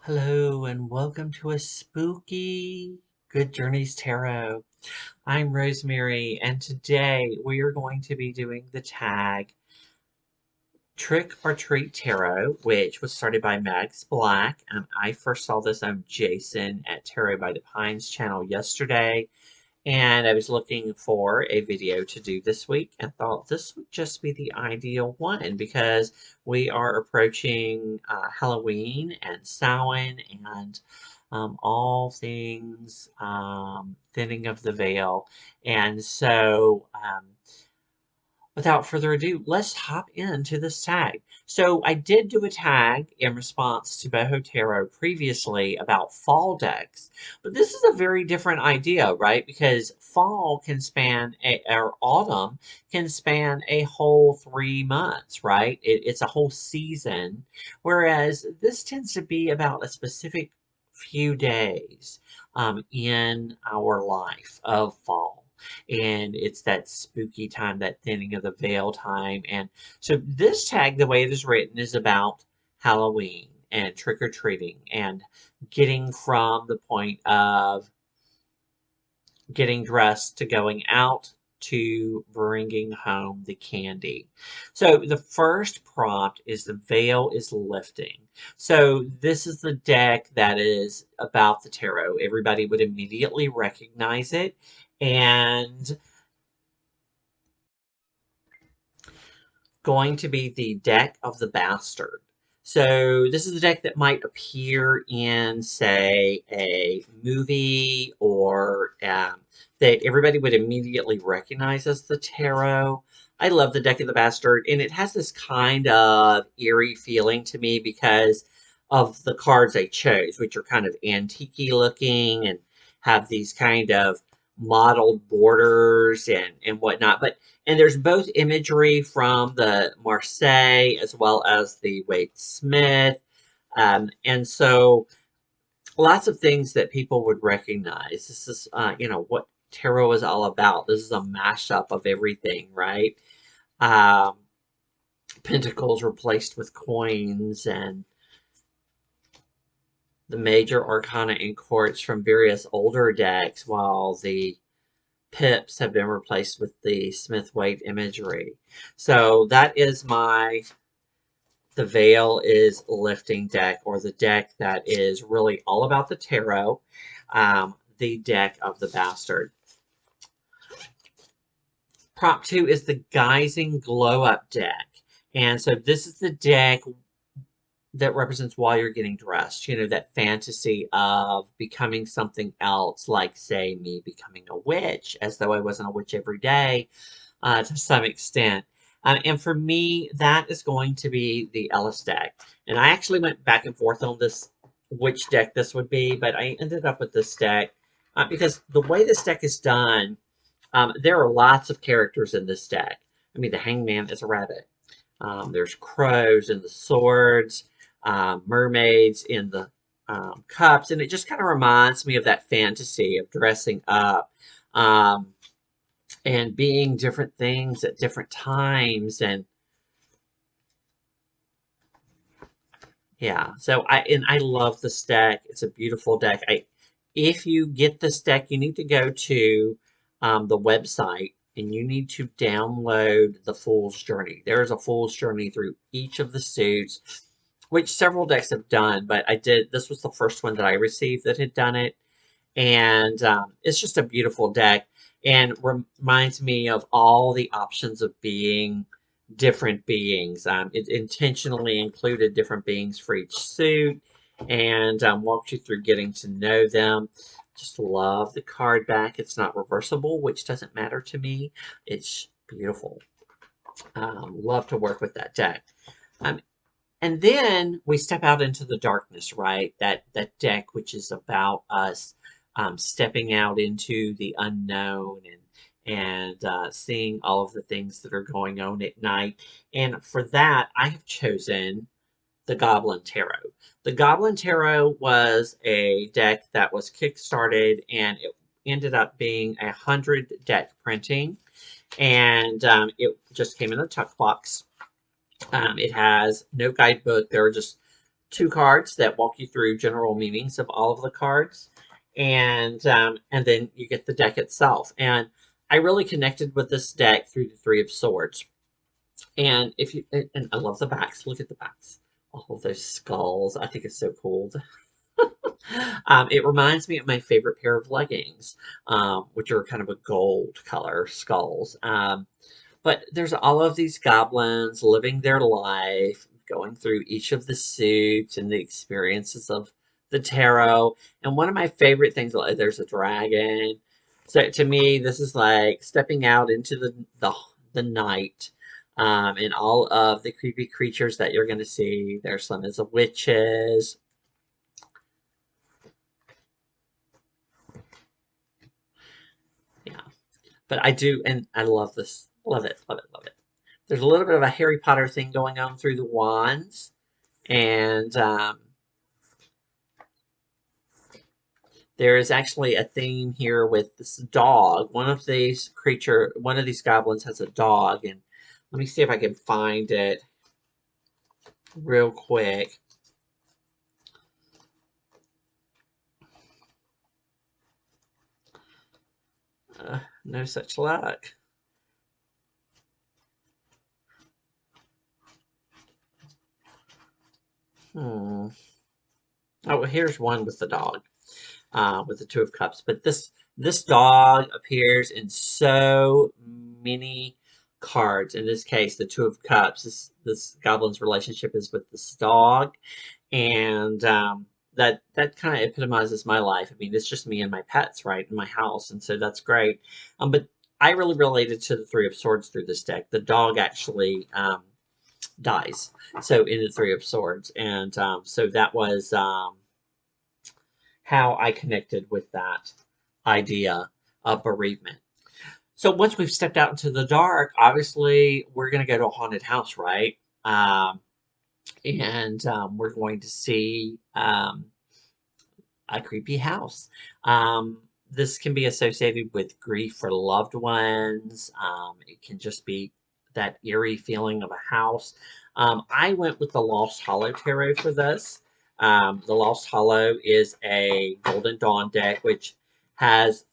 Hello and welcome to a spooky Good Journeys Tarot. I'm Rosemary and today we are going to be doing the tag Trick or Treat Tarot, which was started by Max Black. I first saw this on Jason at Tarot by the Pines channel yesterday, and I was looking for a video to do this week and thought this would just be the ideal one because we are approaching Halloween and Samhain and all things thinning of the veil. And so without further ado, let's hop into this tag. So I did do a tag in response to Boho Tarot previously about fall decks, but this is a very different idea, right? Because fall can span, or autumn can span a whole 3 months, right? It's a whole season, whereas this tends to be about a specific few days in our life of fall, and it's that spooky time, that thinning of the veil time. And so this tag, the way it is written, is about Halloween and trick-or-treating and getting from the point of getting dressed to going out to bringing home the candy. So the first prompt is the veil is lifting. So this is the deck that is about the tarot. Everybody would immediately recognize it. And going to be the deck of the bastard. So this is the deck that might appear in, say, a movie, or that everybody would immediately recognize as the tarot. I love the deck of the bastard, and it has this kind of eerie feeling to me because of the cards I chose, which are kind of antique-y looking and have these kind of mottled borders and whatnot. And there's both imagery from the Marseille as well as the Wade Smith. And so lots of things that people would recognize. This is, what tarot is all about. This is a mashup of everything, right? Um, Pentacles replaced with coins, and the major arcana and courts from various older decks, while the pips have been replaced with the Smith-Waite imagery. So that is the Veil is Lifting deck, or the deck that is really all about the tarot, the deck of the bastard. Prop 2 is the Geysing Glow Up deck. And so this is the deck that represents while you're getting dressed, that fantasy of becoming something else, like, say, me becoming a witch, as though I wasn't a witch every day, to some extent. And for me, that is going to be the Ellis deck. And I actually went back and forth on this, which deck this would be, but I ended up with this deck because the way this deck is done, there are lots of characters in this deck. I mean, the Hangman is a rabbit. There's crows in the swords, mermaids in the cups, and it just kind of reminds me of that fantasy of dressing up and being different things at different times. And yeah, so I love this deck. It's a beautiful deck. If you get this deck, you need to go to the website and you need to download the Fool's Journey. There is a Fool's Journey through each of the suits, which several decks have done, but this was the first one that I received that had done it. And it's just a beautiful deck and reminds me of all the options of being different beings. It intentionally included different beings for each suit and walked you through getting to know them. Just love the card back. It's not reversible, which doesn't matter to me. It's beautiful. Love to work with that deck. And then we step out into the darkness, right? That deck, which is about us stepping out into the unknown and seeing all of the things that are going on at night. And for that, I have chosen the Goblin Tarot. The Goblin Tarot was a deck that was kickstarted, and it ended up being 100 deck printing. And it just came in a tuck box. It has no guidebook. There are just 2 cards that walk you through general meanings of all of the cards, and then you get the deck itself. And I really connected with this deck through the Three of Swords. And if you and I love the backs. Look at the backs. All of those skulls. I think it's so cool. It reminds me of my favorite pair of leggings, which are kind of a gold color skulls. But there's all of these goblins living their life, going through each of the suits and the experiences of the tarot. And one of my favorite things, there's a dragon. So to me, this is like stepping out into the night, and all of the creepy creatures that you're going to see. There's some as witches. Yeah, but I do, and I love this. Love it, love it, love it. There's a little bit of a Harry Potter thing going on through the wands, and there is actually a theme here with this dog. One of these goblins has a dog, and let me see if I can find it real quick. No such luck. Oh, here's one with the dog, with the Two of Cups. But this dog appears in so many cards. In this case, the Two of Cups. This goblin's relationship is with this dog, and that kind of epitomizes my life. I mean, it's just me and my pets, right, in my house, and so that's great. But I really related to the Three of Swords through this deck. The dog actually dies, so in the Three of Swords, and so that was how I connected with that idea of bereavement. So once we've stepped out into the dark, obviously we're going to go to a haunted house, right? And we're going to see a creepy house. This can be associated with grief for loved ones. It can just be that eerie feeling of a house. I went with the Lost Hollow Tarot for this. The Lost Hollow is a Golden Dawn deck, which has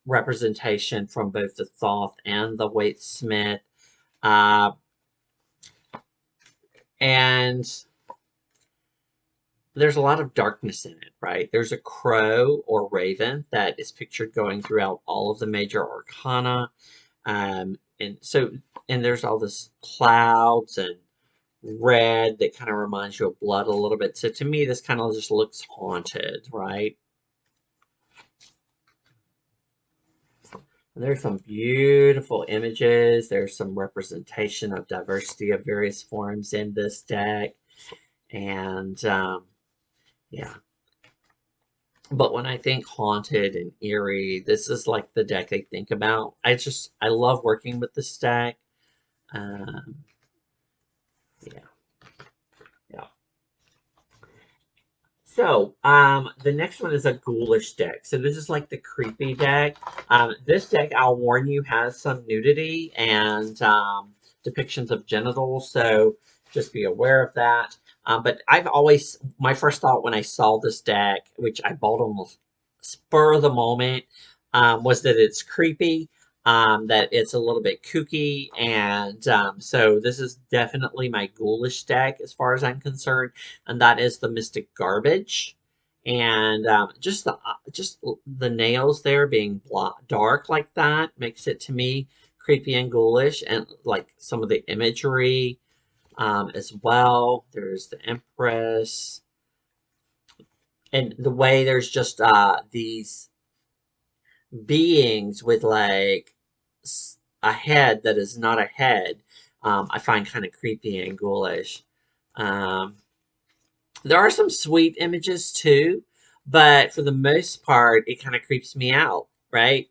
representation from both the Thoth and the Waite Smith. And there's a lot of darkness in it, right? There's a crow or raven that is pictured going throughout all of the major arcana. And so, and there's all this clouds and red that kind of reminds you of blood a little bit. So to me, this kind of just looks haunted, right? And there's some beautiful images. There's some representation of diversity of various forms in this deck. And yeah. But when I think haunted and eerie, this is like the deck I think about. I love working with this deck. Um, yeah, yeah. So, the next one is a ghoulish deck. So this is like the creepy deck. This deck, I'll warn you, has some nudity and depictions of genitals. So just be aware of that. But my first thought when I saw this deck, which I bought on the spur of the moment, was that it's creepy, that it's a little bit kooky, and so this is definitely my ghoulish deck as far as I'm concerned, and that is the Mystic Garbage. And just the nails there being dark like that makes it to me creepy and ghoulish, and like some of the imagery as well. There's the Empress, and the way there's just these beings with like a head that is not a head, I find kind of creepy and ghoulish. Um, there are some sweet images too, but for the most part, it kind of creeps me out, right?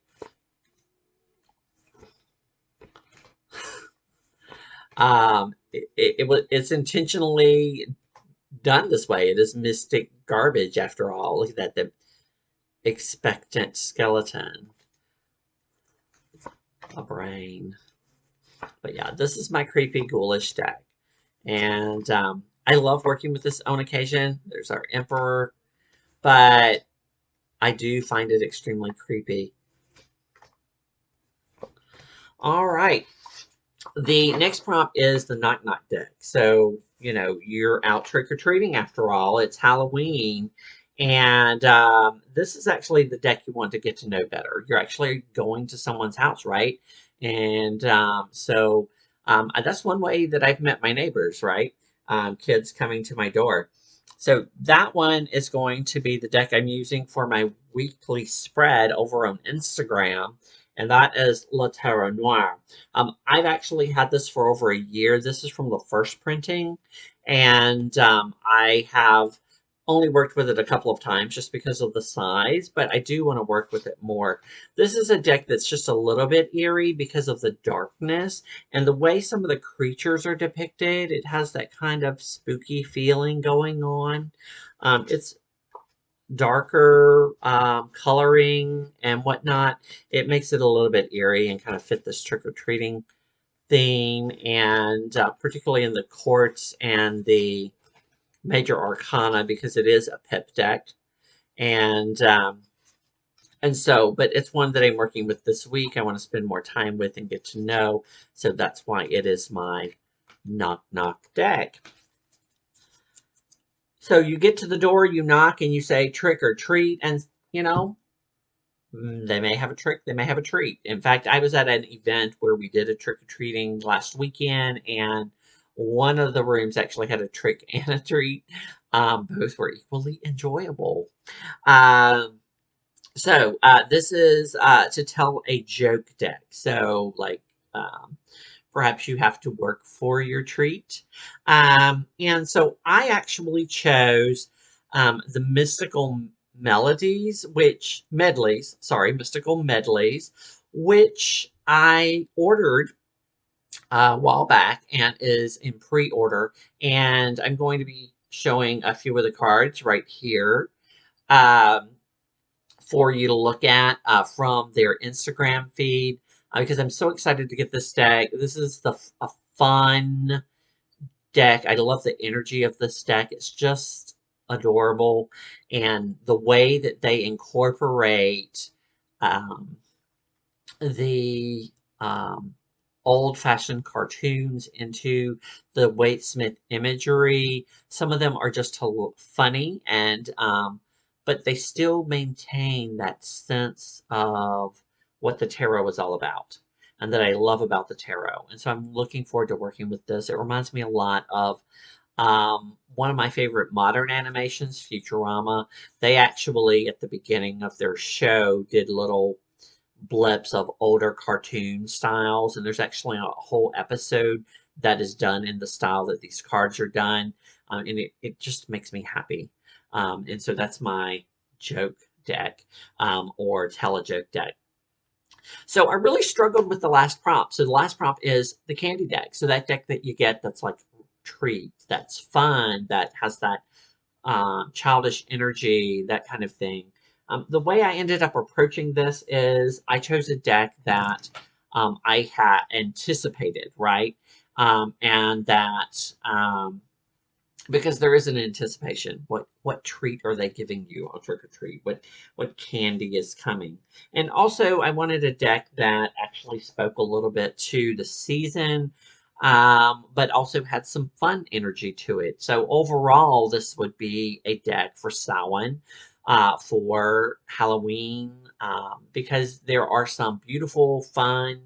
It's intentionally done this way. It is mystic garbage after all. Look at that, the expectant skeleton, a brain. But yeah, this is my creepy ghoulish deck. And I love working with this on occasion. There's our Emperor, but I do find it extremely creepy. All right. The next prompt is the Knock Knock deck. So, you're out trick or treating after all. It's Halloween. And this is actually the deck you want to get to know better. You're actually going to someone's house, right? And that's one way that I've met my neighbors, right? Kids coming to my door. So that one is going to be the deck I'm using for my weekly spread over on Instagram. And that is Le Tarot Noir. I've actually had this for over a year. This is from the first printing, and I have only worked with it a couple of times just because of the size, but I do want to work with it more. This is a deck that's just a little bit eerie because of the darkness and the way some of the creatures are depicted. It has that kind of spooky feeling going on. It's darker coloring and whatnot. It makes it a little bit eerie and kind of fit this trick-or-treating theme, and particularly in the courts and the major arcana, because it is a pip deck. And but it's one that I'm working with this week. I want to spend more time with and get to know. So that's why it is my knock knock deck. So you get to the door, you knock, and you say trick or treat, and they may have a trick, they may have a treat. In fact, I was at an event where we did a trick-or-treating last weekend, and one of the rooms actually had a trick and a treat. Both were equally enjoyable. Um, this is to tell a joke deck. So, like, perhaps you have to work for your treat. And so I actually chose the mystical medleys, which I ordered a while back and is in pre-order. And I'm going to be showing a few of the cards right here. Um, for you to look at from their Instagram feed, because I'm so excited to get this deck. This is a fun deck. I love the energy of this deck. It's just adorable, and the way that they incorporate um, the old-fashioned cartoons into the Waite Smith imagery. Some of them are just funny, and but they still maintain that sense of what the tarot is all about, and that I love about the tarot. And so I'm looking forward to working with this. It reminds me a lot of one of my favorite modern animations, Futurama. They actually, at the beginning of their show, did little blips of older cartoon styles, and there's actually a whole episode that is done in the style that these cards are done, and it just makes me happy. And so that's my joke deck, or tell a joke deck. So I really struggled with the last prompt. So the last prompt is the candy deck. So that deck that you get that's like treat, that's fun, that has that childish energy, that kind of thing. The way I ended up approaching this is I chose a deck that I had anticipated, right? And that because there is an anticipation. What treat are they giving you on trick or treat? What candy is coming? And also, I wanted a deck that actually spoke a little bit to the season, but also had some fun energy to it. So overall, this would be a deck for Samhain, for Halloween, because there are some beautiful, fun,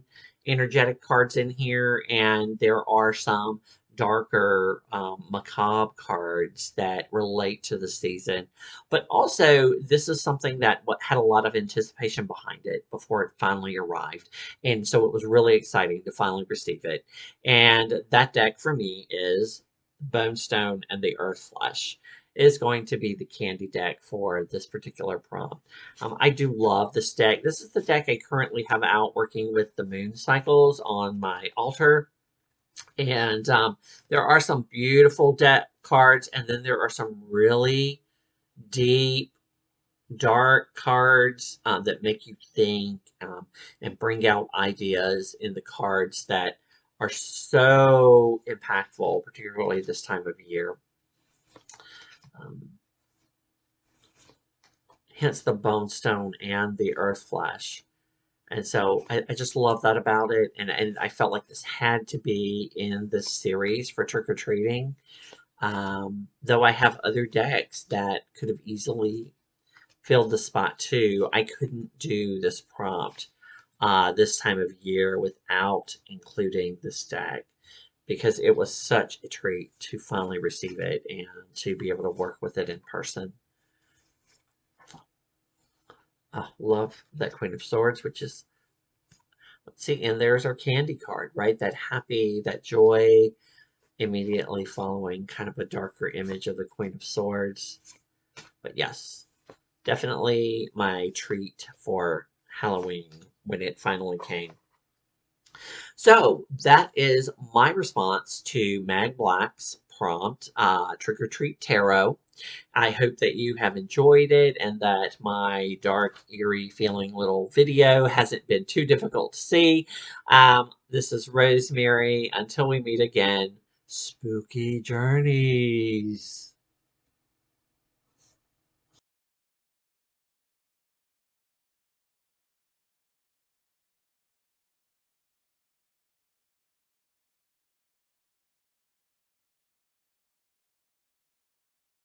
energetic cards in here, and there are some darker, macabre cards that relate to the season. But also, this is something that had a lot of anticipation behind it before it finally arrived. And so it was really exciting to finally receive it. And that deck for me is Bonestone and the Earth Flesh is going to be the candy deck for this particular prompt. I do love this deck. This is the deck I currently have out working with the moon cycles on my altar. And there are some beautiful deck cards, and then there are some really deep, dark cards that make you think, and bring out ideas in the cards that are so impactful, particularly this time of year. hence the bone stone and the earth flesh. And so I just love that about it. And I felt like this had to be in this series for trick-or-treating. Though I have other decks that could have easily filled the spot too, I couldn't do this prompt this time of year without including this deck because it was such a treat to finally receive it and to be able to work with it in person. Love that Queen of Swords, which is, let's see, and there's our candy card, right? That happy, that joy, immediately following kind of a darker image of the Queen of Swords. But yes, definitely my treat for Halloween when it finally came. So that is my response to Mag Black's prompt, Trick or Treat Tarot. I hope that you have enjoyed it and that my dark, eerie feeling little video hasn't been too difficult to see. This is Rosemary. Until we meet again, spooky journeys.